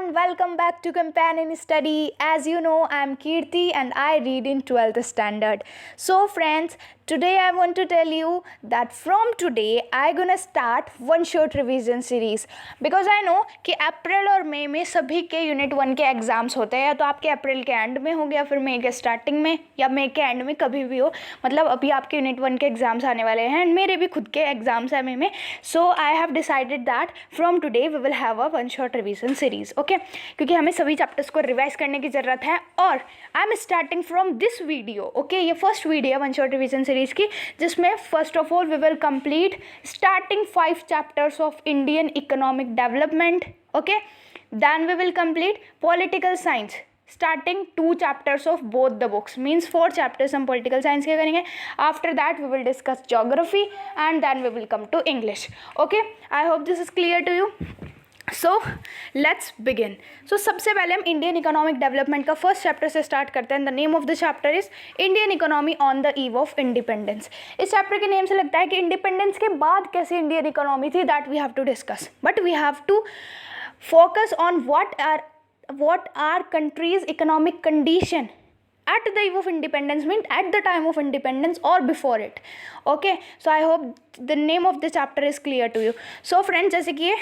everyone, welcome back to Companion Study. As you know, I am Kirti and I read in 12th standard. So friends, today I want to tell you that from today I gonna start one short revision series because I know कि अप्रैल और मई में सभी के unit 1 के exams होते हैं, या तो आपके अप्रैल के एंड में हो गया, फिर मई के स्टार्टिंग में या मई के एंड में, कभी भी हो. मतलब अभी आपके यूनिट 1 के एग्जाम्स आने वाले हैं एंड मेरे भी खुद के एग्जाम्स हैं मई में. So I have decided that from today we will have a one shot revision series. Okay, क्योंकि हमें सभी चैप्टर्स को रिवाइज करने की ज़रूरत है और I am starting from this video. Okay, ये first video one shot revision series की, जिसमें first of all we will complete starting 5 chapters of Indian economic development. Okay, then we will complete political science starting 2 chapters of both the books, means 4 chapters हम political science के करेंगे. After that we will discuss geography and then we will come to English. Okay, I hope this is clear to you. So let's begin. So सबसे पहले हम Indian economic development का first chapter से start करते हैं. The name of the chapter is Indian economy on the eve of independence. इस चैप्टर के नेम से लगता है कि इंडिपेंडेंस के बाद कैसी इंडियन इकोनॉमी थी, that we have to discuss, but we have to focus on what are country's economic condition at the eve of independence, means at the time of independence or before it. Okay, so I hope the name of the chapter is clear to you. So friends, जैसे कि ये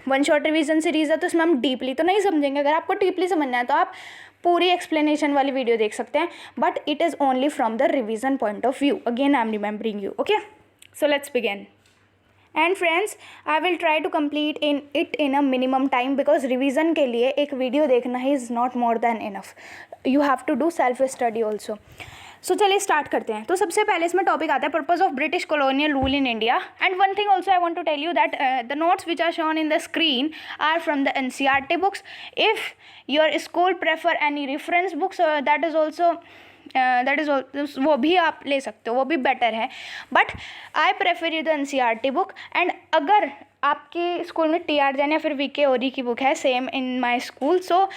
one shot revision series है तो इसमें हम deeply तो नहीं समझेंगे. अगर आपको डीपली समझना है तो आप पूरी एक्सप्लेनेशन वाली वीडियो देख सकते हैं, but it is only from the revision point of view. Again I am remembering you. Okay, so let's begin. And friends, I will try to complete in a minimum time, because revision के लिए एक video देखना ही is not more than enough. You have to do self study also. So चलिए start करते हैं. तो सबसे पहले इसमें टॉपिक आता है purpose of British colonial rule in India. And one thing also I want to tell you that the notes which are shown in the screen are from the NCERT books. If your school prefer any reference books, that is also वो भी आप ले सकते हो, वो भी better है, but I prefer you the NCERT book. And अगर आपके स्कूल में TR जैन या फिर VK ओरी की बुक है, सेम इन माई स्कूल, सो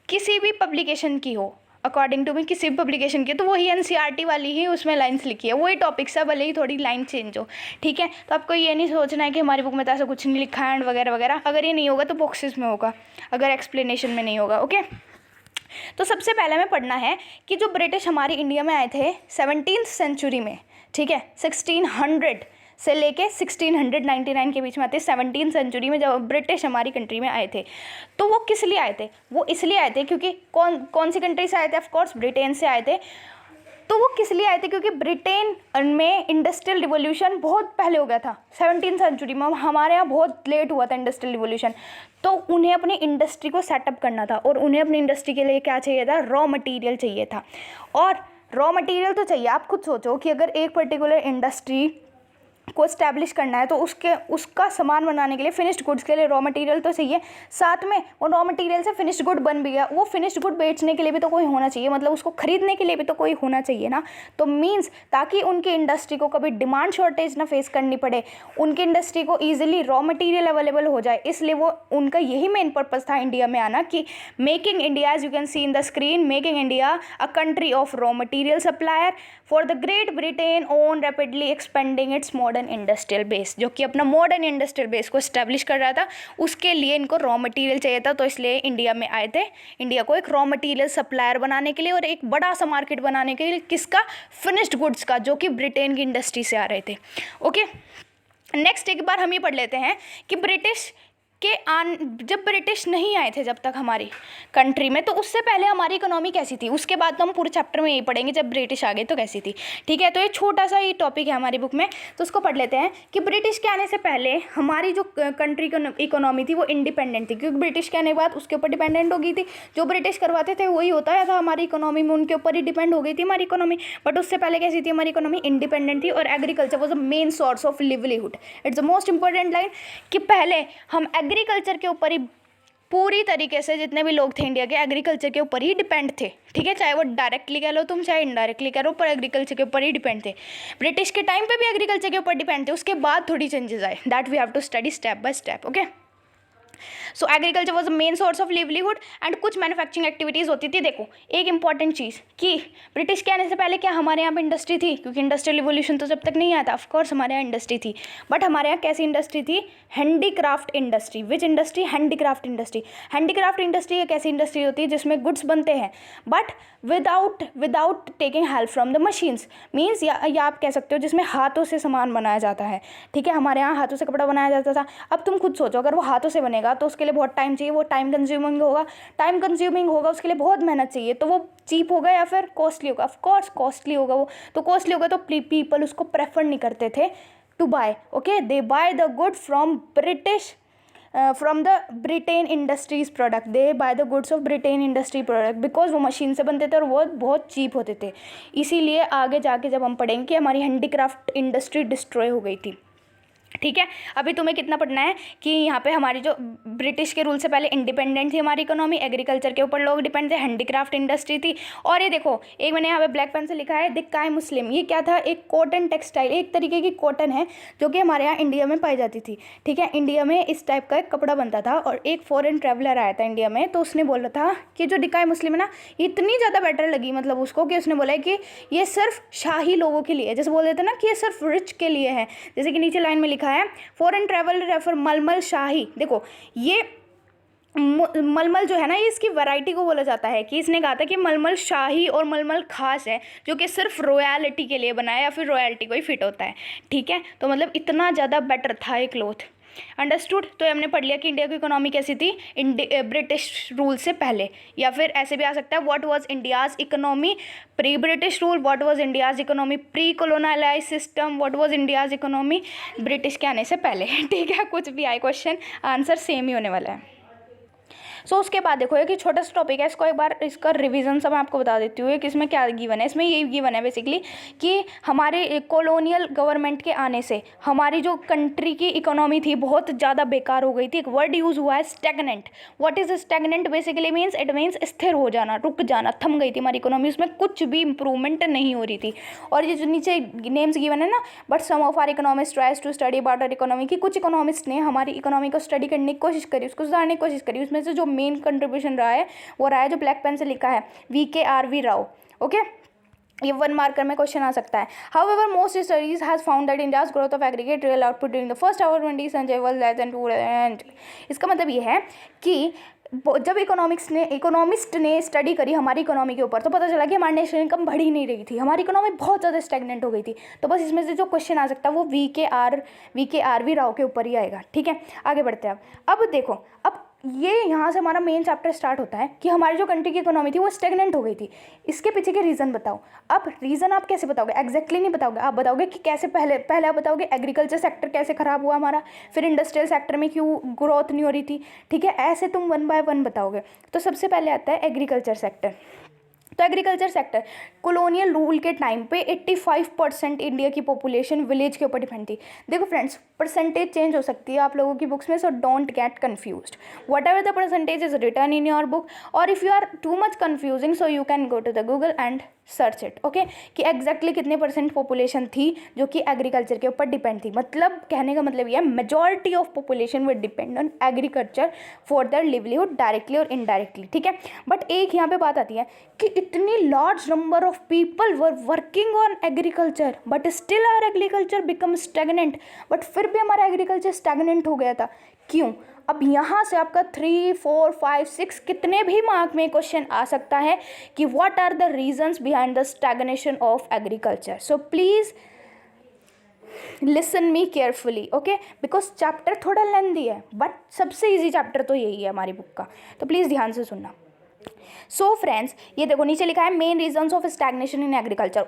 किसी भी पब्लिकेशन की हो, अकॉर्डिंग टू मी किसी भी पब्लिकेशन की, तो वही NCERT वाली ही उसमें लाइन्स लिखी है, वही टॉपिक्स है, भले ही थोड़ी लाइन चेंज हो. ठीक है, तो आपको ये नहीं सोचना है कि हमारी बुक में तो ऐसा कुछ नहीं लिखा है एंड वगैरह वगैरह. अगर ये नहीं होगा तो बॉक्सेस में होगा, अगर एक्सप्लेनेशन में नहीं होगा. ओके, तो सबसे पहले हमें पढ़ना है कि जो ब्रिटिश हमारी इंडिया में आए थे 17th सेंचुरी में, ठीक है, 1600 से लेके 1699 के बीच में आते. 17th सेंचुरी में जब ब्रिटिश हमारी कंट्री में आए थे, तो वो किस लिए आए थे? वो इसलिए आए थे क्योंकि कौन सी कंट्री से आए थे? ऑफ कोर्स ब्रिटेन से आए थे. तो वो किस लिए आए थे? क्योंकि ब्रिटेन में इंडस्ट्रियल रिवॉल्यूशन बहुत पहले हो गया था 17th सेंचुरी में. हमारे यहाँ बहुत लेट हुआ था इंडस्ट्रियल रिवॉल्यूशन. तो उन्हें अपनी इंडस्ट्री को सेटअप करना था और उन्हें अपनी इंडस्ट्री के लिए क्या चाहिए था? रॉ मटेरियल चाहिए था. और रॉ मटेरियल तो चाहिए. आप खुद सोचो कि अगर एक पर्टिकुलर इंडस्ट्री को इस्टेब्लिश करना है तो उसका सामान बनाने के लिए, फिनिश्ड गुड्स के लिए रॉ मटेरियल तो चाहिए. साथ में वो रॉ मटेरियल से फिनिश्ड गुड बन भी गया, वो फिनिश्ड गुड बेचने के लिए भी तो कोई होना चाहिए, मतलब उसको खरीदने के लिए भी तो कोई होना चाहिए ना. तो मीन्स ताकि उनकी इंडस्ट्री को कभी डिमांड शॉर्टेज ना फेस करनी पड़े, उनकी इंडस्ट्री को ईजिली रॉ मटीरियल अवेलेबल हो जाए, इसलिए वो उनका यही मेन पर्पज़ था इंडिया में आना, कि making India, as you can see in the screen, making India a country of raw material supplier for the Great Britain on rapidly expanding its modern industrial base. जो कि अपना modern industrial base को establish कर रहा था, उसके लिए इनको रॉ मटेरियल चाहिए था, तो इसलिए इंडिया में आए थे, इंडिया को एक रॉ मटेरियल सप्लायर बनाने के लिए और एक बड़ा सा मार्केट बनाने के लिए. किसका? फिनिश्ड गुड्स का, जो कि ब्रिटेन की इंडस्ट्री से आ रहे थे. ओके, नेक्स्ट एक बार हम ये पढ़ लेते हैं कि जब ब्रिटिश नहीं आए थे जब तक हमारी कंट्री में, तो उससे पहले हमारी इकोनॉमी कैसी थी. उसके बाद तो हम पूरे चैप्टर में यही पढ़ेंगे जब ब्रिटिश आ गए तो कैसी थी. ठीक है, तो ये छोटा सा ही टॉपिक है हमारी बुक में, तो उसको पढ़ लेते हैं कि ब्रिटिश के आने से पहले हमारी जो कंट्री की इकोनॉमी थी वो इंडिपेंडेंट थी, क्योंकि ब्रिटिश के आने के बाद उसके ऊपर डिपेंडेंट हो गई थी. जो ब्रिटिश करवाते थे वही होता था हमारी इकोनॉमी में, उनके ऊपर ही डिपेंड हो गई थी हमारी इकोनॉमी. बट उससे पहले कैसी थी हमारी इकोनॉमी? इंडिपेंडेंट थी. और agriculture was the main source of livelihood. It's the most important line कि पहले हम एग्रीकल्चर के ऊपर ही पूरी तरीके से, जितने भी लोग थे इंडिया के, एग्रीकल्चर के ऊपर ही डिपेंड थे. ठीक है, चाहे वो डायरेक्टली कह लो तुम, चाहे इनडायरेक्टली कह लो, पर एग्रीकल्चर के ऊपर ही डिपेंड थे. ब्रिटिश के टाइम पे भी एग्रीकल्चर के ऊपर डिपेंड थे, उसके बाद थोड़ी चेंजेस आए. That we have to study step by step. Okay, so agriculture was main source of livelihood and कुछ मैन्युफैक्चरिंग एक्टिविटीज़ होती थी। देखो एक इंपॉर्टेंट चीज़ कि ब्रिटिश के आने से पहले क्या हमारे यहाँ पे इंडस्ट्री थी, क्योंकि इंडस्ट्रियल रिवोल्यूशन तो जब तक नहीं आया था, ऑफकोर्स हमारे यहाँ इंडस्ट्री थी, बट हमारे यहाँ कैसी इंडस्ट्री थी, हैंडीक्राफ्ट इंडस्ट्री। विच industry? Handicraft industry. Handicraft industry एक ऐसी इंडस्ट्री होती है जिसमें गुड्स बनते हैं but without taking help from the machines, means या आप कह सकते हो जिसमें हाथों से सामान बनाया जाता है। ठीक है, हमारे यहाँ हाथों से कपड़ा बनाया जाता था। अब तुम खुद सोचो, अगर वो हाथों से बनेगा तो उसके लिए बहुत टाइम चाहिए, वो टाइम कंज्यूमिंग होगा, उसके लिए बहुत मेहनत चाहिए, तो वो चीप होगा या फिर कॉस्टली होगा? ऑफकोर्स कॉस्टली होगा। वो तो कॉस्टली होगा तो पीपल उसको प्रेफर नहीं करते थे to buy. Okay, they buy the good from the Britain industries product, they buy the goods of Britain industry product, because वो मशीन से बनते थे और वो बहुत चीप होते थे। इसीलिए आगे जाके जब हम पढ़ेंगे कि हमारी हैंडीक्राफ्ट इंडस्ट्री डिस्ट्रॉय हो गई थी। ठीक है, अभी तुम्हें कितना पढ़ना है कि यहाँ पे हमारी जो ब्रिटिश के रूल से पहले इंडिपेंडेंट थी हमारी इकोनॉमी, एग्रीकल्चर के ऊपर लोग डिपेंड थे, हैंडीक्राफ्ट इंडस्ट्री थी। और ये देखो एक मैंने यहाँ पे ब्लैक पेन से लिखा है दिक्काय मुस्लिम, ये क्या था? एक कॉटन टेक्सटाइल, एक तरीके की कॉटन है जो कि हमारे यहाँ इंडिया में पाई जाती थी। ठीक है, इंडिया में इस टाइप का एक कपड़ा बनता था और एक फॉरेन ट्रैवलर आया था इंडिया में, तो उसने बोला था कि जो दिक्काय मुस्लिम है ना, इतनी ज़्यादा बेटर लगी मतलब उसको कि उसने बोला है कि ये सिर्फ शाही लोगों के लिए, जैसे बोल देते ना कि ये सिर्फ रिच के लिए है। जैसे कि नीचे लाइन में लिखा है फॉरेन ट्रैवल रेफर मलमल शाही। देखो ये मलमल जो है ना, ये इसकी वैरायटी को बोला जाता है कि इसने कहा था कि मलमल शाही और मलमल खास है जो कि सिर्फ रॉयलिटी के लिए बना है या फिर रॉयल्टी को ही फिट होता है। ठीक है, तो मतलब इतना ज़्यादा बेटर था ये क्लॉथ। अंडरस्टूड? तो हमने पढ़ लिया कि इंडिया की इकोनॉमी कैसी थी ब्रिटिश रूल से पहले, या फिर ऐसे भी आ सकता है what was India's economy pre British rule, what was India's economy pre colonialize system, what was India's economy British के आने से पहले। ठीक है, कुछ भी आए क्वेश्चन आंसर सेम ही होने वाला है। सो उसके बाद देखो एक छोटा सा टॉपिक है, इसको एक बार इसका रिवीजन सब मैं आपको बता देती हूँ कि इसमें क्या गिवन है। इसमें यही गिवन है बेसिकली कि हमारे कॉलोनियल गवर्नमेंट के आने से हमारी जो कंट्री की इकोनॉमी थी बहुत ज़्यादा बेकार हो गई थी। एक वर्ड यूज़ हुआ है stagnant. What is stagnant? Basically means it means स्थिर हो जाना, रुक जाना, थम गई थी हमारी इकोनॉमी, उसमें कुछ भी इंप्रूवमेंट नहीं हो रही थी। और ये जो नीचे नेम्स गिवन है ना, but some of our economist tries to study about our economy, की कुछ इकोनॉमिस्ट ने हमारी इकोनॉमी को स्टडी करने की कोशिश करी, उसको सुधारने की कोशिश करी। उसमें से जो मेन कंट्रीब्यूशन रहा है वो रहा है जो ब्लैक पेन से लिखा है VKRV राव। ओके, ये 1 मार्कर में क्वेश्चन आ सकता है। However, most studies has found that India's growth of aggregate real output during the first hour 20th century was less than 2%. इसका मतलब ये है कि जब इकोनॉमिस्ट ने स्टडी करी हमारी इकोनॉमी के ऊपर तो पता चला कि हमारी नेशनल इनकम बढ़ ही नहीं रही थी, हमारी इकोनॉमी बहुत ज़्यादा स्टैग्नेंट हो गई थी। तो बस इसमें से जो क्वेश्चन आ सकता है वो VKRV राव के ऊपर ही आएगा। ठीक है, आगे बढ़ते हैं। अब देखो, अब ये यहाँ से हमारा मेन चैप्टर स्टार्ट होता है कि हमारी जो कंट्री की इकोनॉमी थी वो स्टैग्नेंट हो गई थी। इसके पीछे के रीज़न बताओ। अब रीज़न आप कैसे बताओगे? एग्जैक्टली नहीं बताओगे, आप बताओगे कि कैसे पहले आप बताओगे एग्रीकल्चर सेक्टर कैसे ख़राब हुआ हमारा, फिर इंडस्ट्रियल सेक्टर में क्यों ग्रोथ नहीं हो रही थी। ठीक है, ऐसे तुम 1 बाय 1 बताओगे। तो सबसे पहले आता है एग्रीकल्चर सेक्टर। तो एग्रीकल्चर सेक्टर कॉलोनियल रूल के टाइम पे 85% इंडिया की पॉपुलेशन विलेज के ऊपर डिपेंड थी। देखो फ्रेंड्स, परसेंटेज चेंज हो सकती है आप लोगों की बुक्स में, so don't get confused. Whatever the percentage is written in your book, और if you are too much confusing so you can go to the Google and search it. Okay, कि exactly कितने % population थी जो कि agriculture के ऊपर depend थी। मतलब कहने का मतलब यह है majority of population will depend on agriculture for their livelihood directly और इनडायरेक्टली। ठीक है, बट एक यहाँ पे बात आती है कि इतनी large number of people were working on agriculture but still our agriculture become stagnant. But फिर भी हमारा एग्रीकल्चर स्टैग्नेंट हो गया था, क्यों? अब यहाँ से आपका 3, 4, 5, 6 कितने भी मार्क में क्वेश्चन आ सकता है कि what are the reasons behind the stagnation of agriculture. So please listen me carefully, okay, because chapter थोड़ा लेंथी है बट सबसे ईजी चैप्टर तो यही है हमारी बुक का, तो प्लीज़ ध्यान से सुनना। सो फ्रेंड्स, ये देखो नीचे लिखा है main reasons of stagnation in agriculture.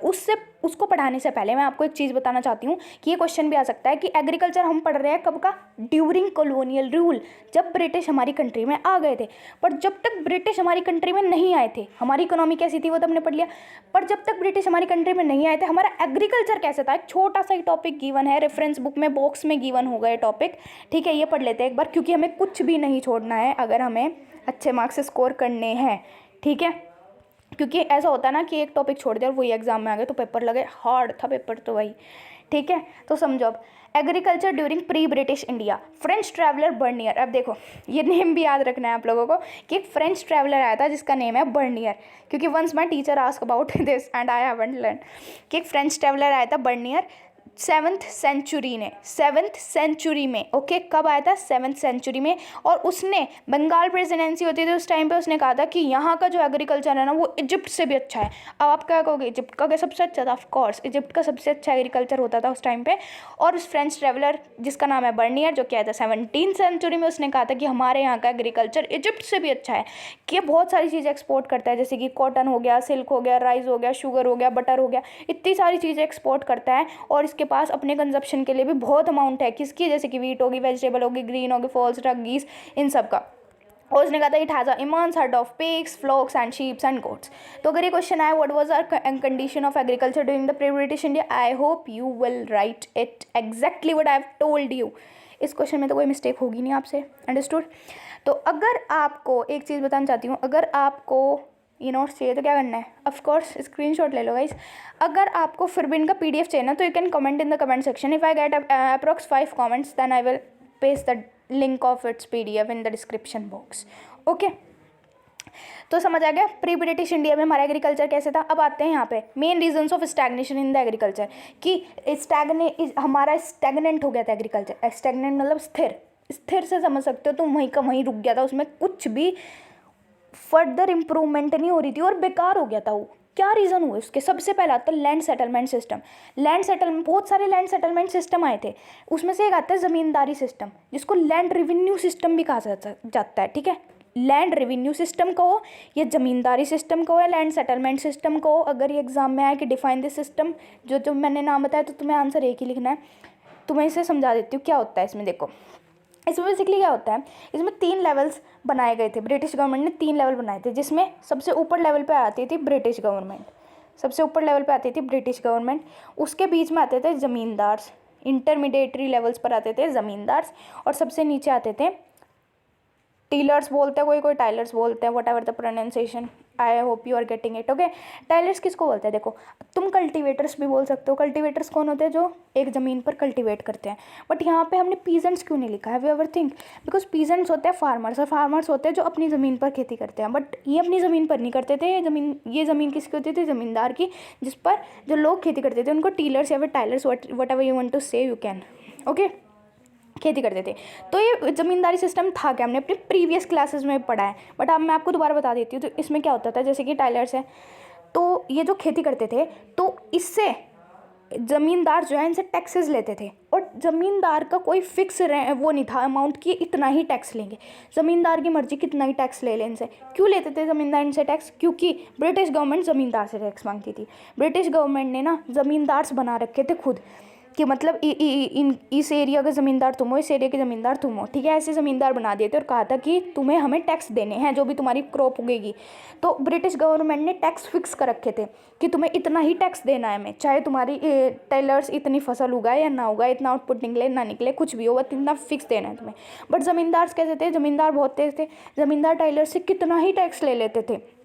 उसको पढ़ाने से पहले मैं आपको एक चीज़ बताना चाहती हूँ कि ये क्वेश्चन भी आ सकता है कि एग्रीकल्चर हम पढ़ रहे हैं कब का? ड्यूरिंग कॉलोनियल रूल, जब ब्रिटिश हमारी कंट्री में आ गए थे। पर जब तक ब्रिटिश हमारी कंट्री में नहीं आए थे हमारी इकोनॉमी कैसी थी वो तो हमने पढ़ लिया, पर जब तक ब्रिटिश हमारी कंट्री में नहीं आए थे हमारा एग्रीकल्चर कैसे था? एक छोटा सा ही टॉपिक गिवन है, रेफरेंस बुक में बॉक्स में गिवन होगा ये टॉपिक। ठीक है, ये पढ़ लेते हैं एक बार, क्योंकि हमें कुछ भी नहीं छोड़ना है अगर हमें अच्छे मार्क्स स्कोर करने हैं। ठीक है, क्योंकि ऐसा होता है ना कि एक टॉपिक छोड़ दिया और वही एग्जाम में आ गया तो पेपर लगे, हार्ड था पेपर तो वही। ठीक है, तो समझो अब agriculture during pre British India, French traveller Bernier. अब देखो ये नेम भी याद रखना है आप लोगों को कि एक फ्रेंच ट्रैवलर आया था जिसका नेम है बर्नियर, क्योंकि once my teacher ask about this and I haven't learn कि एक फ्रेंच ट्रैवलर आया था बर्नियर 7th सेंचुरी में। ओके, कब आया था? 7th सेंचुरी में। और उसने बंगाल प्रेसिडेंसी होती थी उस टाइम पे, उसने कहा था कि यहाँ का जो एग्रीकल्चर है ना वो इजिप्ट से भी अच्छा है। अब आप क्या कहोगे, इजिप्ट का क्या सबसे अच्छा था? ऑफ कोर्स इजिप्ट का सबसे अच्छा एग्रीकल्चर होता था उस टाइम पे। और उस फ्रेंच ट्रेवलर जिसका नाम है बर्नियर, जो क्या था 17th सेंचुरी में, उसने कहा था कि हमारे यहाँ का एग्रीकल्चर इजिप्ट से भी अच्छा है, कि ये बहुत सारी चीज़ें एक्सपोर्ट करता है, जैसे कि कॉटन हो गया, सिल्क हो गया, राइस हो गया, शुगर हो गया, बटर हो गया, इतनी सारी चीज़ें एक्सपोर्ट करता है। और इसके पास अपने कंजप्शन के लिए भी बहुत अमाउंट है, किसकी? जैसे कि वीट होगी, वेजिटेबल होगी, ग्रीन होगी, फॉल्स, रगीस, इन सब का। और उसने कहा था it has a immense herd of pigs, flocks and sheeps and goats. तो अगर ये क्वेश्चन आया what was our condition of agriculture during the pre British India, I hope you will write it exactly what I have told you. इस question में तो कोई mistake होगी नहीं आपसे, अंडरस्टूड? तो अगर आपको एक चीज़ बताना चाहती हूँ, अगर आपको ये नोट्स चाहिए तो क्या करना है? ऑफ कोर्स स्क्रीनशॉट ले लो गाइस। अगर आपको फिर भी इनका पीडीएफ चाहिए ना तो you can comment in the comment section. If I get approx 5 comments then I will paste the link of its PDF in the description box. Okay, तो समझ आ गया प्री ब्रिटिश इंडिया में हमारा एग्रीकल्चर कैसे था। अब आते हैं यहाँ पे main reasons of stagnation in the agriculture, कि हमारा स्टैग्नेंट हो गया था एग्रीकल्चर। स्टैग्नेंट मतलब स्थिर से समझ सकते हो, तो वहीं का वहीं रुक गया था, उसमें कुछ भी फर्दर इम्प्रूवमेंट नहीं हो रही थी और बेकार हो गया था वो। क्या रीज़न हुए उसके? सबसे पहला तो लैंड सेटलमेंट सिस्टम। बहुत सारे लैंड सेटलमेंट सिस्टम आए थे, उसमें से एक आता है ज़मींदारी सिस्टम, जिसको लैंड रेवेन्यू सिस्टम भी कहा जाता है। ठीक है, लैंड रेवेन्यू सिस्टम को हो या ज़मींदारी सिस्टम को, या लैंड सेटलमेंट सिस्टम को। अगर ये एग्जाम में आए कि डिफाइन दिस सिस्टम, जो मैंने नाम बताया, तो तुम्हें आंसर एक ही लिखना है। तुम्हें इसे समझा देती हूँ क्या होता है इसमें। देखो इसमें बेसिकली क्या होता है, इसमें 3 लेवल्स बनाए गए थे। ब्रिटिश गवर्नमेंट ने 3 लेवल बनाए थे, जिसमें सबसे ऊपर लेवल पे आती थी ब्रिटिश गवर्नमेंट। उसके बीच में आते थे ज़मींदार्स, इंटरमीडिएटरी लेवल्स पर आते थे ज़मींदार्स, और सबसे नीचे आते थे टीलर्स बोलते हैं, कोई टाइलर्स बोलते हैं, whatever the pronunciation, I hope you are getting it. Okay, tillers किसको बोलते हैं? देखो तुम कल्टीवेटर्स भी बोल सकते हो। कल्टीवेटर्स कौन होते हैं? जो एक ज़मीन पर कल्टीवेट करते हैं। बट यहाँ पे हमने पीजेंट्स क्यों नहीं लिखा है? Have you ever think? Because peasants होते हैं फार्मर्स, और फार्मर्स होते हैं जो अपनी ज़मीन पर खेती करते हैं। बट ये अपनी ज़मीन पर नहीं करते थे, ये ज़मीन किसकी होती थी? ज़मींदार की, जिस पर जो लोग खेती करते थे उनको टीलर्स या फिर tillers, whatever you want to say, you can, okay, खेती करते थे। तो ये ज़मींदारी सिस्टम था क्या, हमने अपने प्रीवियस क्लासेस में पढ़ा है, बट अब मैं आपको दोबारा बता देती हूँ। तो इसमें क्या होता था, जैसे कि टाइलर्स है, तो ये जो खेती करते थे, तो इससे ज़मींदार जो है इनसे टैक्सेस लेते थे, और ज़मींदार का कोई फिक्स वो नहीं था अमाउंट की इतना ही टैक्स लेंगे। ज़मींदार की मर्जी कितना ही टैक्स ले इनसे। क्यों लेते थे ज़मींदार इनसे टैक्स? क्योंकि ब्रिटिश गवर्नमेंट ज़मींदार से टैक्स मांगती थी। ब्रिटिश गवर्नमेंट ने ना ज़मींदार बना रखे थे खुद, कि मतलब इस एरिया के ज़मींदार तुम हो, इस एरिया के ज़मींदार तुम हो। ठीक है, ऐसे ज़मींदार बना दिए थे और कहा था कि तुम्हें हमें टैक्स देने हैं जो भी तुम्हारी क्रॉप उगेगी। तो ब्रिटिश गवर्नमेंट ने टैक्स फिक्स कर रखे थे कि तुम्हें इतना ही टैक्स देना है हमें, चाहे तुम्हारी टेलर्स इतनी फसल उगाए या ना उगाए, इतना आउटपुट निकले ना निकले, कुछ भी हो, बस इतना फिक्स देना है तुम्हें। बट ज़मींदार कैसे थे? ज़मींदार बहुत तेज थे। ज़मींदार टेलर से कितना ही टैक्स ले लेते थे।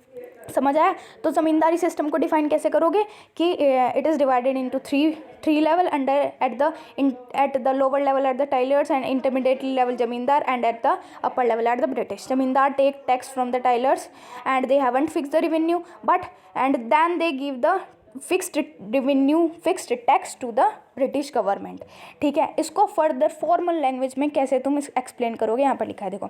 समझ आया? तो ज़मींदारी सिस्टम को डिफाइन कैसे करोगे कि it is divided into three level, under at the lower level at the tillers, and intermediate level zamindar, and at the upper level at the British. Zamindar take tax from the tillers and they haven't fix the revenue, but and then they give the fixed tax to the British government. ठीक है, इसको further formal language में कैसे तुम explain करोगे, यहाँ पर लिखा है देखो।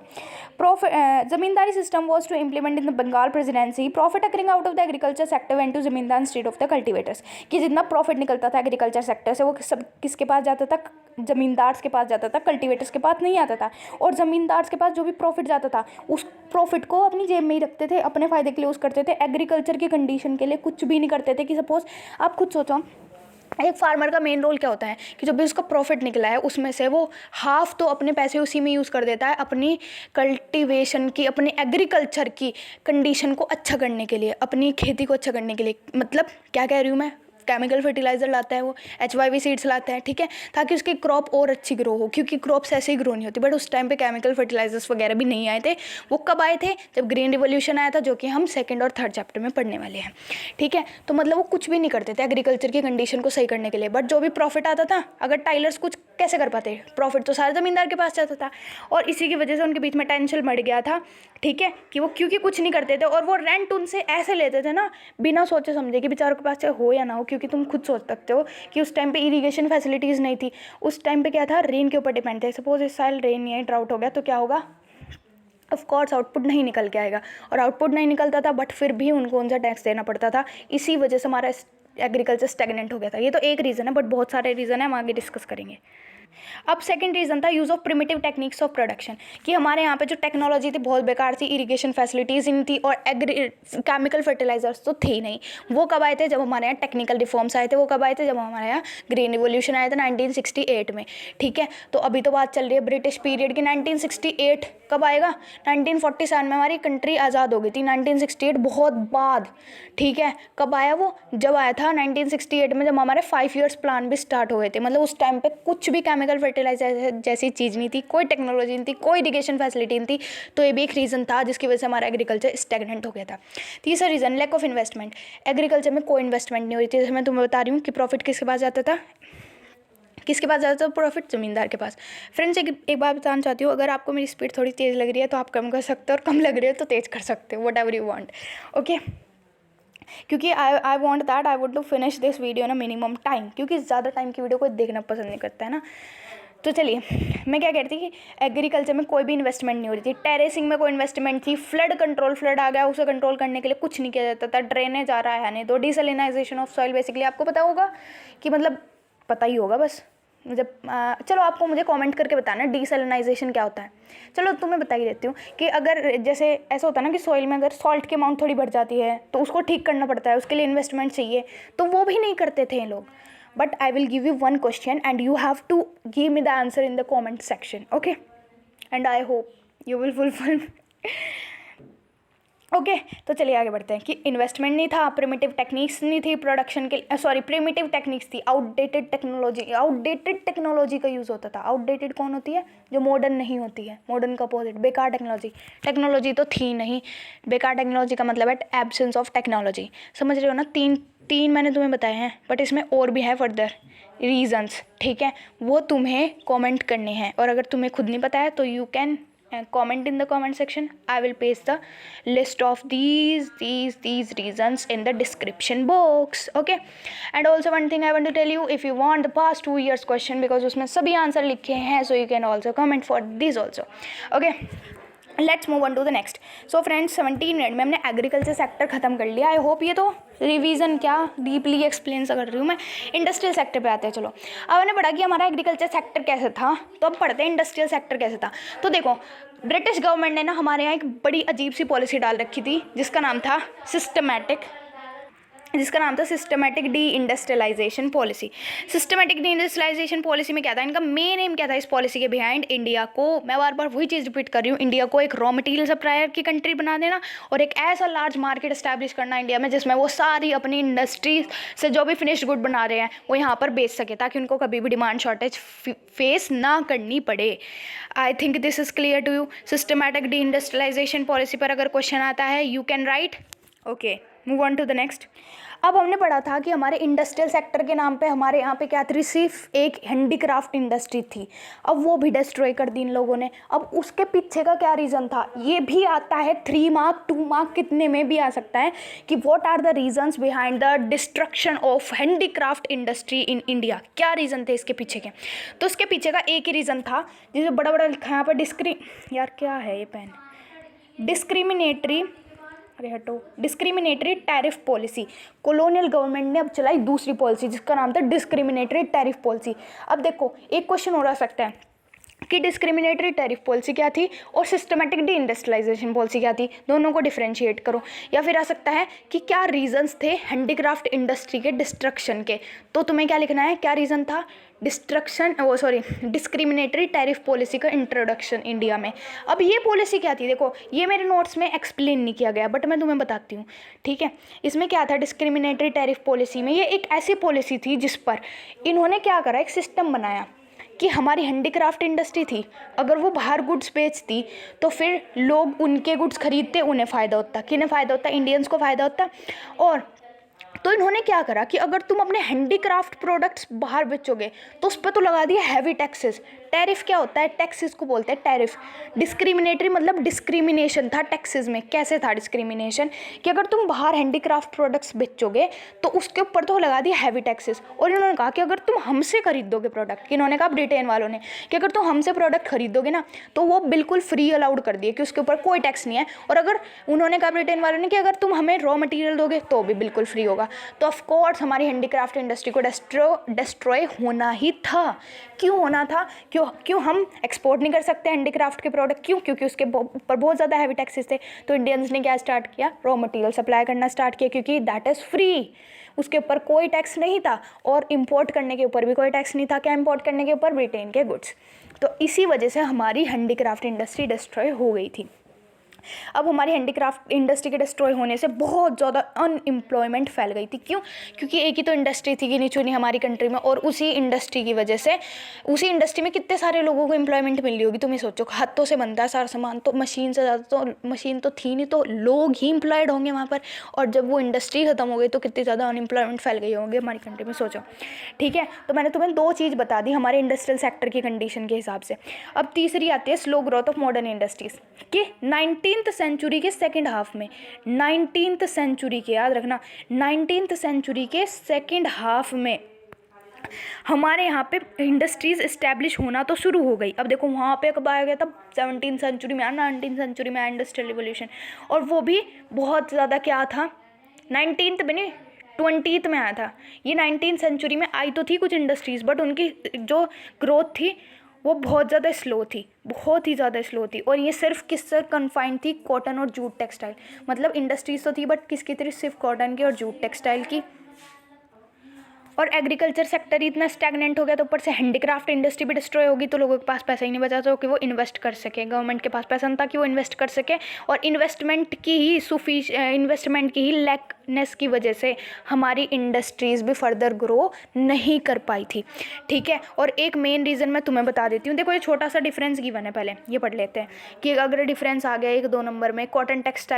Zamindari system was to implement in the Bengal Presidency, profit accruing out of the agriculture sector went to zamindar instead of the cultivators. कि जितना प्रॉफिट निकलता था एग्रीकल्चर सेक्टर से वो सब किसके पास जाता था? ज़मींदार्स के पास जाता था, कल्टीवेटर्स के पास नहीं आता था। और ज़मींदार्स के पास जो भी प्रॉफिट जाता था उस प्रॉफिट को अपनी जेब में ही रखते थे, अपने फ़ायदे के लिए यूज़ करते थे, एग्रीकल्चर की कंडीशन के लिए कुछ भी नहीं करते थे। कि सपोज आप खुद सोचो, एक फार्मर का मेन रोल क्या होता है कि जो भी उसका प्रॉफिट निकला है उसमें से वो हाफ तो अपने पैसे उसी में यूज़ कर देता है, अपनी कल्टीवेशन की, अपनी एग्रीकल्चर की कंडीशन को अच्छा करने के लिए, अपनी खेती को अच्छा करने के लिए। मतलब क्या कह रही हूँ मैं, केमिकल फर्टिलाइज़र लाता है वो, HYV सीड्स लाता है, ठीक है, ताकि उसकी क्रॉप और अच्छी ग्रो हो, क्योंकि क्रॉप्स ऐसे ही ग्रो नहीं होती। बट उस टाइम पे केमिकल फर्टिलाइजर्स वगैरह भी नहीं आए थे। वो कब आए थे? जब ग्रीन रिवोल्यूशन आया था, जो कि हम 2nd और 3rd चैप्टर में पढ़ने वाले हैं। ठीक है, तो मतलब वो कुछ भी नहीं करते थे एग्रीकल्चर की कंडीशन को सही करने के लिए। बट जो भी प्रॉफिट आता था, अगर टाइलर्स कुछ कैसे कर पाते, प्रॉफिट तो सारे ज़मींदार के पास जाता था। और इसी की वजह से उनके बीच में टेंशन बढ़ गया था, ठीक है, कि वो क्योंकि कुछ नहीं करते थे और वो रेंट उनसे ऐसे लेते थे ना, बिना सोचे समझे कि बेचारों के पास चाहे हो या ना हो। क्योंकि तुम खुद सोच सकते हो कि उस टाइम पे इरीगेशन फैसिलिटीज़ नहीं थी, उस टाइम पे क्या था, रेन के ऊपर डिपेंड थे। सपोज इस साल रेन नहीं है, ड्राउट हो गया, तो क्या होगा, ऑफ कोर्स आउटपुट नहीं निकल के आएगा। और आउटपुट नहीं निकलता था, बट फिर भी उनको उनसे टैक्स देना पड़ता था। इसी वजह से हमारा एग्रीकल्चर स्टेगनेंट हो गया था। ये तो एक रीज़न है, बट बहुत सारे रीज़न है, हम आगे डिस्कस करेंगे। अब सेकंड रीज़न था use of primitive techniques of production, कि हमारे यहाँ पे जो टेक्नोलॉजी थी बहुत बेकार थी, इरिगेशन फैसिलिटीज़ नहीं थी और केमिकल फर्टिलाइजर्स तो थे ही नहीं। वो कब आए थे, जब हमारे यहाँ टेक्निकल रिफॉर्म्स आए थे। वो कब आए थे, जब हमारे यहाँ ग्रीन रिवोल्यूशन आया था 1968 में, ठीक है। तो अभी तो बात चल रही है ब्रिटिश पीरियड की। 1968 कब आएगा, 1947 में हमारी कंट्री आज़ाद हो गई थी। 1968 बहुत बाद, ठीक है। कब आया वो, जब आया था 1968 में, जब हमारे 5 ईयर्स प्लान भी स्टार्ट हो गए थे। मतलब उस टाइम पे कुछ भी केमिकल फर्टिलाइजर जैसी चीज़ नहीं थी, कोई टेक्नोलॉजी नहीं थी, कोई इरिगेशन फैसिलिटी नहीं थी। तो ये भी एक रीज़न था जिसकी वजह से हमारा एग्रीकल्चर स्टैग्नेंट हो गया था। तीसरा reason, lack of investment. Agriculture में कोई इन्वेस्टमेंट नहीं हो रही थी। जैसे मैं तुम्हें बता रही हूँ कि प्रॉफिट किसके पास जाता था, किसके पास जाता था, प्रॉफिट ज़मींदार के पास। फ्रेंड्स एक बात बताना चाहती हूँ, अगर आपको मेरी स्पीड थोड़ी तेज़ लग रही है तो आप कम कर सकते हो, और कम लग रही है तो तेज़ कर सकते हो, whatever you want, okay. क्योंकि I want that I would to finish this video ना मिनिमम टाइम, क्योंकि ज़्यादा टाइम की वीडियो कोई देखना पसंद नहीं करता है ना। तो चलिए, मैं क्या कहती थी कि एग्रीकल्चर में कोई भी इन्वेस्टमेंट नहीं हो रही थी। टेरेसिंग में कोई इन्वेस्टमेंट थी। फ्लड कंट्रोल, फ्लड आ गया उसे कंट्रोल करने के लिए कुछ नहीं किया जाता था। ड्रेनेज आ रहा है नहीं, तो डिसलिनाइजेशन ऑफ सॉइल, बेसिकली आपको पता होगा कि मतलब पता ही होगा बस। जब चलो आपको मुझे कमेंट करके बताना डिसलिनाइजेशन क्या होता है। चलो तुम्हें बता ही देती हूँ कि अगर जैसे ऐसा होता है ना कि सॉइल में अगर सॉल्ट की अमाउंट थोड़ी बढ़ जाती है तो उसको ठीक करना पड़ता है, उसके लिए इन्वेस्टमेंट चाहिए, तो वो भी नहीं करते थे ये लोग। But I will give you one question and you have to give me the answer in the comment section, okay, and I hope you will fulfil. Okay तो चलिए आगे बढ़ते हैं कि इन्वेस्टमेंट नहीं था, प्रिमिटिव टेक्निक्स नहीं थी प्रोडक्शन के, सॉरी प्रिमिटिव टेक्निक्स थी, आउटडेटेड टेक्नोलॉजी का यूज़ होता था। आउटडेटेड कौन होती है, जो मॉडर्न नहीं होती है, मॉडर्न का अपोजिट बेकार टेक्नोलॉजी तो थी नहीं। बेकार टेक्नोलॉजी का मतलब है एब्सेंस ऑफ टेक्नोलॉजी, समझ रहे हो ना। तीन मैंने तुम्हें बताए हैं, बट इसमें और भी है फर्दर रीजंस, ठीक है, वो तुम्हें कमेंट करने हैं। और अगर तुम्हें खुद नहीं पता है तो you can comment in the comment section. I will paste the list of these reasons in the description box, okay. And also one thing I want to tell you, if you want the past 2 years question, because उसमें सभी answer लिखे हैं, so you can also comment for this also, okay. Let's move on to the next. So friends 17 minute में हमने agriculture sector खत्म कर लिया। I hope ये तो रिवीजन क्या डीपली एक्सप्लेन कर रही हूँ मैं। इंडस्ट्रियल सेक्टर पे आते हैं। चलो अब हमने पढ़ा कि हमारा एग्रीकल्चर सेक्टर कैसे था, तो अब पढ़ते हैं इंडस्ट्रियल सेक्टर कैसे था। तो देखो ब्रिटिश गवर्नमेंट ने ना हमारे यहाँ एक बड़ी अजीब सी पॉलिसी डाल रखी थी जिसका नाम था systematic de industrialisation policy. Systematic de industrialisation policy में क्या था, इनका मेन एम क्या था इस पॉलिसी के बिहाइंड, इंडिया को, मैं बार बार वही चीज़ रिपीट कर रही हूँ, इंडिया को एक रॉ मटेरियल सप्लायर की कंट्री बना देना और एक ऐसा लार्ज मार्केट एस्टैब्लिश करना इंडिया में जिसमें वो सारी अपनी इंडस्ट्री से जो भी फिनिश्ड गुड बना रहे हैं वो यहाँ पर बेच सके, ताकि उनको कभी भी डिमांड शॉर्टेज फेस ना करनी पड़े। I think this is clear to you. Systematic de industrialisation policy पर अगर क्वेश्चन आता है you can write, okay. Move on to the next. अब हमने पढ़ा था कि हमारे इंडस्ट्रियल सेक्टर के नाम पे हमारे यहाँ पे क्या थी, सिर्फ एक हैंडीक्राफ्ट इंडस्ट्री थी। अब वो भी डिस्ट्रॉय कर दी इन लोगों ने। अब उसके पीछे का क्या रीज़न था, ये भी आता है 3 मार्क 2 मार्क कितने में भी आ सकता है कि what are the reasons behind the destruction of handicraft industry in India. क्या रीज़न थे इसके पीछे के, तो इसके पीछे का एक ही रीज़न था जिसे बड़ा बड़ा लिखा है यहाँ पर यार क्या है ये pen, discriminatory tariff policy. Colonial government ने अब चलाई दूसरी पॉलिसी जिसका नाम था डिस्क्रिमिनेटरी टैरिफ पॉलिसी। अब देखो एक क्वेश्चन हो रहा सकता है कि डिस्क्रिमिनेटरी टैरिफ पॉलिसी क्या थी और सिस्टमैटिक डी इंडस्ट्रियलाइजेशन पॉलिसी क्या थी, दोनों को डिफरेंशिएट करो। या फिर आ सकता है कि क्या रीजंस थे हैंडीक्राफ्ट इंडस्ट्री के डिस्ट्रक्शन के, तो तुम्हें क्या लिखना है, क्या रीज़न था, डिस्क्रिमिनेटरी टैरिफ पॉलिसी का इंट्रोडक्शन इंडिया में। अब ये पॉलिसी क्या थी, देखो ये मेरे नोट्स में एक्सप्लेन नहीं किया गया बट मैं तुम्हें बताती हूँ, ठीक है। इसमें क्या था, डिस्क्रिमिनेटरी टैरिफ पॉलिसी में ये एक ऐसी पॉलिसी थी जिस पर इन्होंने क्या करा, एक सिस्टम बनाया कि हमारी हैंडीक्राफ्ट इंडस्ट्री थी, अगर वो बाहर गुड्स बेचती तो फिर लोग उनके गुड्स खरीदते, उन्हें फ़ायदा होता, किन्हें फ़ायदा होता, इंडियंस को फ़ायदा होता। और तो इन्होंने क्या करा कि अगर तुम अपने हैंडीक्राफ्ट प्रोडक्ट्स बाहर बेचोगे तो उस पर तो लगा दिया हैवी टैक्सेस। टैरिफ क्या होता है? टैक्सेस को बोलते हैं टैरिफ। डिस्क्रिमिनेटरी मतलब डिस्क्रिमिनेशन था टैक्सेस में। कैसे था डिस्क्रिमिनेशन? कि अगर तुम बाहर हैंडीक्राफ्ट प्रोडक्ट्स बेचोगे तो उसके ऊपर तो लगा दिया हैवी टैक्सेस। और इन्होंने कहा कि अगर तुम हमसे खरीदोगे प्रोडक्ट, इन्होंने कहा ब्रिटेन वालों ने कि अगर तुम हमसे प्रोडक्ट खरीदोगे ना तो वो बिल्कुल फ्री अलाउड कर दिए कि उसके ऊपर कोई टैक्स नहीं है। और अगर उन्होंने कहा ब्रिटेन वालों ने कि अगर तुम हमें रॉ मटेरियल दोगे तो भी बिल्कुल फ्री होगा। तो ऑफ कोर्स हमारी हैंडीक्राफ्ट इंडस्ट्री को डिस्ट्रॉय होना ही था। क्यों होना था? क्यों हम एक्सपोर्ट नहीं कर सकते हैंडीक्राफ्ट के प्रोडक्ट? क्योंकि उसके ऊपर बहुत ज़्यादा हैवी टैक्सेस थे। तो इंडियंस ने क्या स्टार्ट किया? रॉ मटेरियल सप्लाई करना स्टार्ट किया, क्योंकि दैट इज़ फ्री, उसके ऊपर कोई टैक्स नहीं था। और इंपोर्ट करने के ऊपर भी कोई टैक्स नहीं था। क्या इंपोर्ट करने के ऊपर? ब्रिटेन के गुड्स। तो इसी वजह से हमारी हैंडीक्राफ्ट इंडस्ट्री डिस्ट्रॉय हो गई थी। अब हमारी हैंडीक्राफ्ट इंडस्ट्री के डिस्ट्रॉय होने से बहुत ज़्यादा अनएम्प्लॉयमेंट फैल गई थी। क्यों? क्योंकि एक ही तो इंडस्ट्री थी गिनी चुनी हमारी कंट्री में, और उसी इंडस्ट्री की वजह से उसी इंडस्ट्री में कितने सारे लोगों को एम्प्लॉयमेंट मिल रही होगी। तुम ये सोचो, हाथों से बनता है सारा सामान, तो मशीन से ज़्यादा तो मशीन तो थी नहीं, तो लोग ही एम्प्लॉयड होंगे वहाँ पर। और जब वो इंडस्ट्री ख़त्म हो गई तो कितनी ज़्यादा अनएम्प्लॉयमेंट फैल गई होगी हमारी कंट्री में, सोचो। ठीक है, तो मैंने तुम्हें दो चीज़ बता दी हमारे इंडस्ट्रियल सेक्टर की कंडीशन के हिसाब से। अब तीसरी आती है slow growth of modern industries कि 19th सेंचुरी के सेकेंड हाफ में, 19th सेंचुरी के, याद रखना, 19th सेंचुरी के सेकेंड हाफ में हमारे यहाँ पे इंडस्ट्रीज़ इस्टेब्लिश होना तो शुरू हो गई। अब देखो वहाँ पे कब आया गया? तब 17th सेंचुरी में आया, 19th सेंचुरी में आया इंडस्ट्रियल रिवोल्यूशन। और वो भी बहुत ज़्यादा क्या था, 19th में नहीं 20th में आया था। ये 19th सेंचुरी में आई तो थी कुछ इंडस्ट्रीज़, बट उनकी जो ग्रोथ थी वो बहुत ज़्यादा स्लो थी, बहुत ही ज़्यादा स्लो थी। और ये सिर्फ किससे कन्फाइंड थी? कॉटन और जूट टेक्सटाइल। मतलब इंडस्ट्रीज तो थी बट किसकी थी? सिर्फ कॉटन की और जूट टेक्सटाइल की। और एग्रीकल्चर सेक्टर ही इतना स्टैगनेंट हो गया तो ऊपर से हैंडीक्राफ्ट इंडस्ट्री भी डिस्ट्रॉय होगी, तो लोगों के पास पैसा ही नहीं बचा तो कि वो इन्वेस्ट कर सके। गवर्नमेंट के पास पैसा नहीं था कि वो इन्वेस्ट कर सके, और इन्वेस्टमेंट की ही लैकनेस की वजह से हमारी इंडस्ट्रीज़ भी फर्दर ग्रो नहीं कर पाई थी। ठीक है, और एक मेन रीज़न मैं तुम्हें बता देती हूँ। देखो ये छोटा सा डिफरेंस गिवन है, पहले ये पढ़ लेते हैं कि अगर डिफरेंस आ गया 1-2 नंबर में, कॉटन टेक्सटाइल